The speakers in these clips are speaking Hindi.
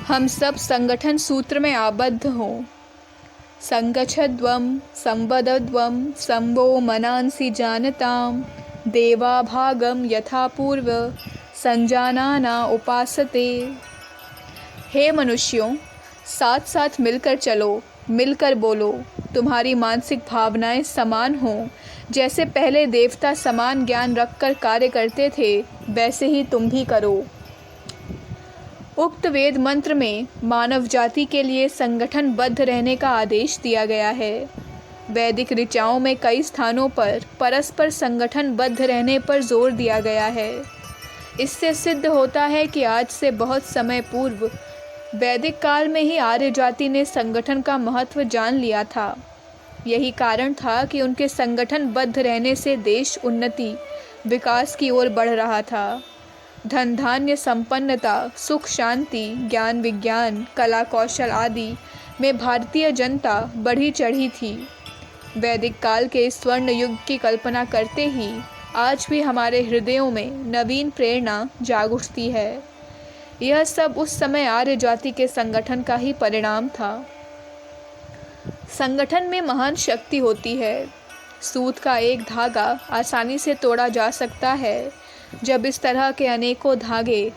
हम सब संगठन सूत्र में आबद्ध हों। संगच्छध्वं संवदध्वं संवो मनांसि जानताम देवा भागम यथा पूर्व संजानाना उपासते। हे मनुष्यों, साथ साथ मिलकर चलो, मिलकर बोलो। तुम्हारी मानसिक भावनाएं समान हों। जैसे पहले देवता समान ज्ञान रखकर कार्य करते थे, वैसे ही तुम भी करो। उक्त वेद मंत्र में मानव जाति के लिए संगठनबद्ध रहने का आदेश दिया गया है। वैदिक ऋचाओं में कई स्थानों पर परस्पर संगठनबद्ध रहने पर जोर दिया गया है। इससे सिद्ध होता है कि आज से बहुत समय पूर्व वैदिक काल में ही आर्य जाति ने संगठन का महत्व जान लिया था। यही कारण था कि उनके संगठनबद्ध रहने से देश उन्नति, विकास की ओर बढ़ रहा था। धन धान्य संपन्नता, सुख शांति, ज्ञान विज्ञान, कला कौशल आदि में भारतीय जनता बढ़ी चढ़ी थी। वैदिक काल के स्वर्ण युग की कल्पना करते ही आज भी हमारे हृदयों में नवीन प्रेरणा जाग उठती है। यह सब उस समय आर्य जाति के संगठन का ही परिणाम था। संगठन में महान शक्ति होती है। सूत का एक धागा आसानी से तोड़ा जा सकता है। जब इस तरह के अनेकों धागे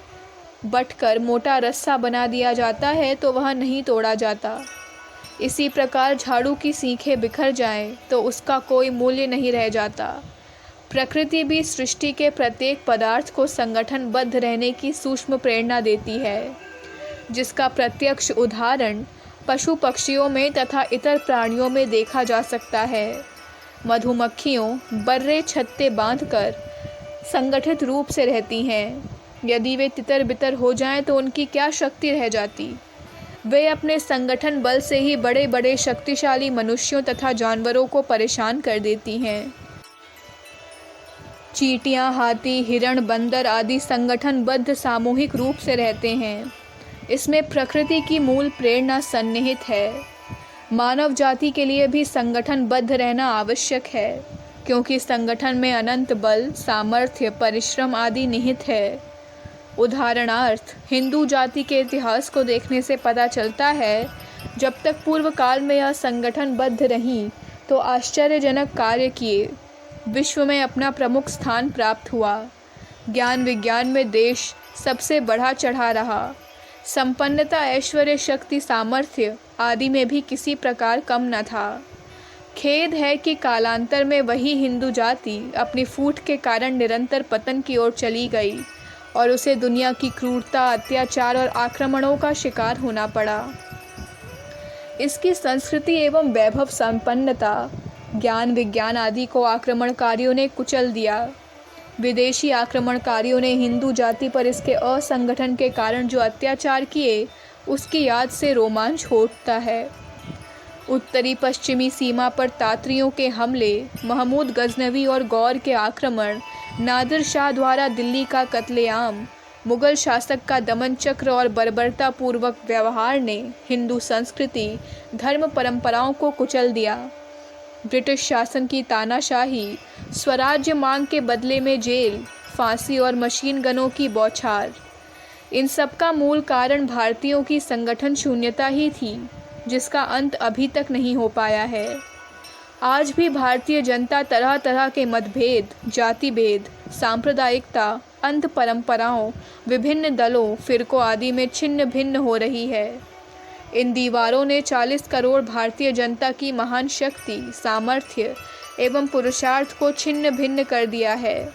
बटकर मोटा रस्सा बना दिया जाता है तो वह नहीं तोड़ा जाता। इसी प्रकार झाड़ू की सीखें बिखर जाएं तो उसका कोई मूल्य नहीं रह जाता। प्रकृति भी सृष्टि के प्रत्येक पदार्थ को संगठनबद्ध रहने की सूक्ष्म प्रेरणा देती है, जिसका प्रत्यक्ष उदाहरण पशु पक्षियों में तथा इतर प्राणियों में देखा जा सकता है। मधुमक्खियों बर्रे छत्ते बांधकर संगठित रूप से रहती हैं। यदि वे तितर बितर हो जाएं तो उनकी क्या शक्ति रह जाती। वे अपने संगठन बल से ही बड़े बड़े शक्तिशाली मनुष्यों तथा जानवरों को परेशान कर देती हैं। चींटियां, हाथी, हिरण, बंदर आदि संगठनबद्ध सामूहिक रूप से रहते हैं। इसमें प्रकृति की मूल प्रेरणा सन्निहित है। मानव जाति के लिए भी संगठनबद्ध रहना आवश्यक है, क्योंकि संगठन में अनंत बल, सामर्थ्य, परिश्रम आदि निहित है। उदाहरणार्थ, हिंदू जाति के इतिहास को देखने से पता चलता है, जब तक पूर्व काल में यह संगठनबद्ध रही तो आश्चर्यजनक कार्य किए, विश्व में अपना प्रमुख स्थान प्राप्त हुआ। ज्ञान विज्ञान में देश सबसे बढ़ा चढ़ा रहा। संपन्नता, ऐश्वर्य, शक्ति, सामर्थ्य आदि में भी किसी प्रकार कम न था। खेद है कि कालांतर में वही हिंदू जाति अपनी फूट के कारण निरंतर पतन की ओर चली गई और उसे दुनिया की क्रूरता, अत्याचार और आक्रमणों का शिकार होना पड़ा। इसकी संस्कृति एवं वैभव संपन्नता, ज्ञान विज्ञान आदि को आक्रमणकारियों ने कुचल दिया। विदेशी आक्रमणकारियों ने हिंदू जाति पर इसके असंगठन के कारण जो अत्याचार किए, उसकी याद से रोमांच हो उठता है। उत्तरी पश्चिमी सीमा पर तात्रियों के हमले, महमूद गजनवी और गौर के आक्रमण, नादिर शाह द्वारा दिल्ली का कत्लेआम, मुगल शासक का दमन चक्र और बर्बरतापूर्वक व्यवहार ने हिंदू संस्कृति, धर्म परंपराओं को कुचल दिया। ब्रिटिश शासन की तानाशाही, स्वराज्य मांग के बदले में जेल, फांसी और मशीन गनों की बौछार, इन सब का मूल कारण भारतीयों की संगठन शून्यता ही थी, जिसका अंत अभी तक नहीं हो पाया है। आज भी भारतीय जनता तरह तरह के मतभेद, जाति भेद, सांप्रदायिकता, अंध परंपराओं, विभिन्न दलों, फिरकों आदि में छिन्न भिन्न हो रही है। इन दीवारों ने 40 करोड़ भारतीय जनता की महान शक्ति, सामर्थ्य एवं पुरुषार्थ को छिन्न भिन्न कर दिया है।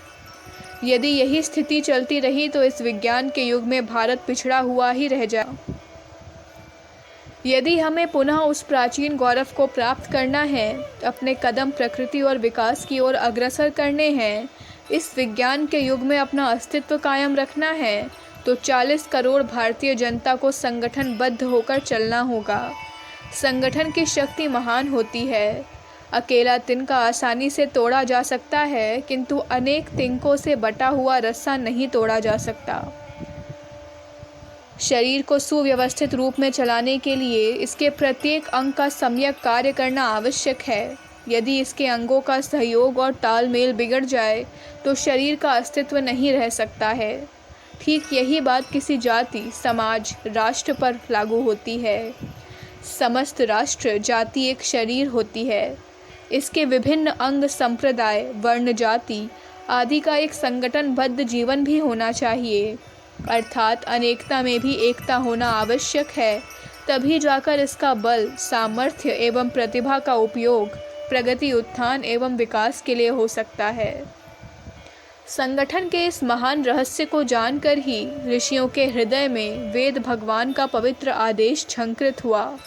यदि यही स्थिति चलती रही तो इस विज्ञान के युग में भारत पिछड़ा हुआ ही रह जाए। यदि हमें पुनः उस प्राचीन गौरव को प्राप्त करना है, अपने कदम प्रकृति और विकास की ओर अग्रसर करने हैं, इस विज्ञान के युग में अपना अस्तित्व कायम रखना है, तो 40 करोड़ भारतीय जनता को संगठनबद्ध होकर चलना होगा। संगठन की शक्ति महान होती है। अकेला तिनका आसानी से तोड़ा जा सकता है, किंतु अनेक तिनकों से बटा हुआ रस्सा नहीं तोड़ा जा सकता। शरीर को सुव्यवस्थित रूप में चलाने के लिए इसके प्रत्येक अंग का सम्यक कार्य करना आवश्यक है। यदि इसके अंगों का सहयोग और तालमेल बिगड़ जाए तो शरीर का अस्तित्व नहीं रह सकता है। ठीक यही बात किसी जाति, समाज, राष्ट्र पर लागू होती है। समस्त राष्ट्र जाति एक शरीर होती है। इसके विभिन्न अंग, संप्रदाय, वर्ण, जाति आदि का एक संगठनबद्ध जीवन भी होना चाहिए। अर्थात अनेकता में भी एकता होना आवश्यक है, तभी जाकर इसका बल, सामर्थ्य एवं प्रतिभा का उपयोग प्रगति, उत्थान एवं विकास के लिए हो सकता है। संगठन के इस महान रहस्य को जानकर ही ऋषियों के हृदय में वेद भगवान का पवित्र आदेश झंकृत हुआ।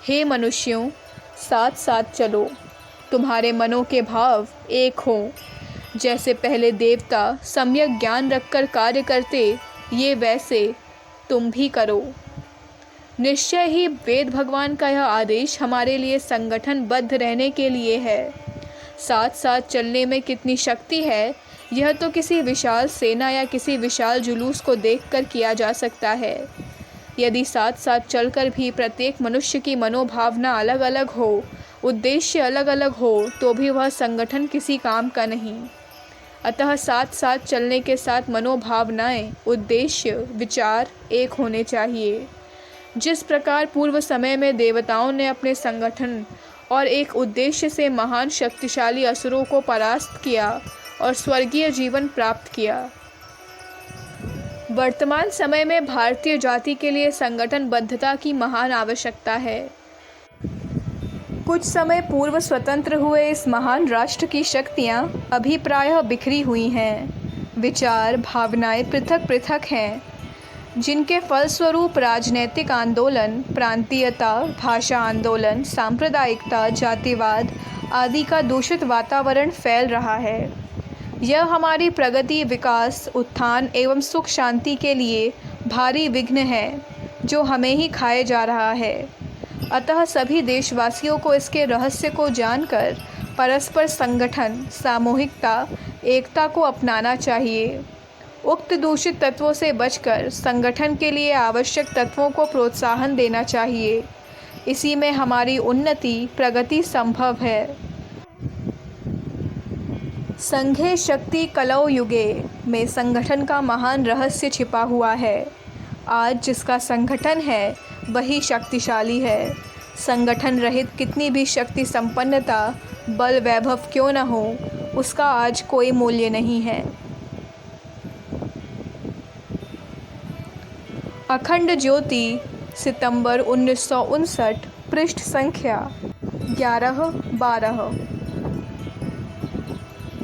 हे मनुष्यों, साथ साथ चलो, तुम्हारे मनों के भाव एक हों। जैसे पहले देवता सम्यक ज्ञान रखकर कार्य करते, ये वैसे तुम भी करो। निश्चय ही वेद भगवान का यह आदेश हमारे लिए संगठनबद्ध रहने के लिए है। साथ साथ चलने में कितनी शक्ति है, यह तो किसी विशाल सेना या किसी विशाल जुलूस को देखकर किया जा सकता है। यदि साथ साथ चलकर भी प्रत्येक मनुष्य की मनोभावना अलग अलग हो, उद्देश्य अलग अलग हो, तो भी वह संगठन किसी काम का नहीं। अतः साथ साथ चलने के साथ मनोभावनाएं, उद्देश्य, विचार एक होने चाहिए। जिस प्रकार पूर्व समय में देवताओं ने अपने संगठन और एक उद्देश्य से महान शक्तिशाली असुरों को परास्त किया और स्वर्गीय जीवन प्राप्त किया, वर्तमान समय में भारतीय जाति के लिए संगठनबद्धता की महान आवश्यकता है। कुछ समय पूर्व स्वतंत्र हुए इस महान राष्ट्र की शक्तियाँ अभी प्रायः बिखरी हुई हैं। विचार, भावनाएं पृथक पृथक हैं, जिनके फलस्वरूप राजनैतिक आंदोलन, प्रांतीयता, भाषा आंदोलन, सांप्रदायिकता, जातिवाद आदि का दूषित वातावरण फैल रहा है। यह हमारी प्रगति, विकास, उत्थान एवं सुख शांति के लिए भारी विघ्न है, जो हमें ही खाए जा रहा है। अतः सभी देशवासियों को इसके रहस्य को जानकर परस्पर संगठन, सामूहिकता, एकता को अपनाना चाहिए। उक्त दूषित तत्वों से बचकर संगठन के लिए आवश्यक तत्वों को प्रोत्साहन देना चाहिए। इसी में हमारी उन्नति, प्रगति संभव है। संघे शक्ति कलौ युगे में संगठन का महान रहस्य छिपा हुआ है। आज जिसका संगठन है वही शक्तिशाली है। संगठन रहित कितनी भी शक्ति संपन्नता, बल, वैभव क्यों न हो, उसका आज कोई मूल्य नहीं है। अखंड ज्योति, सितंबर 1959, पृष्ठ संख्या 11-12।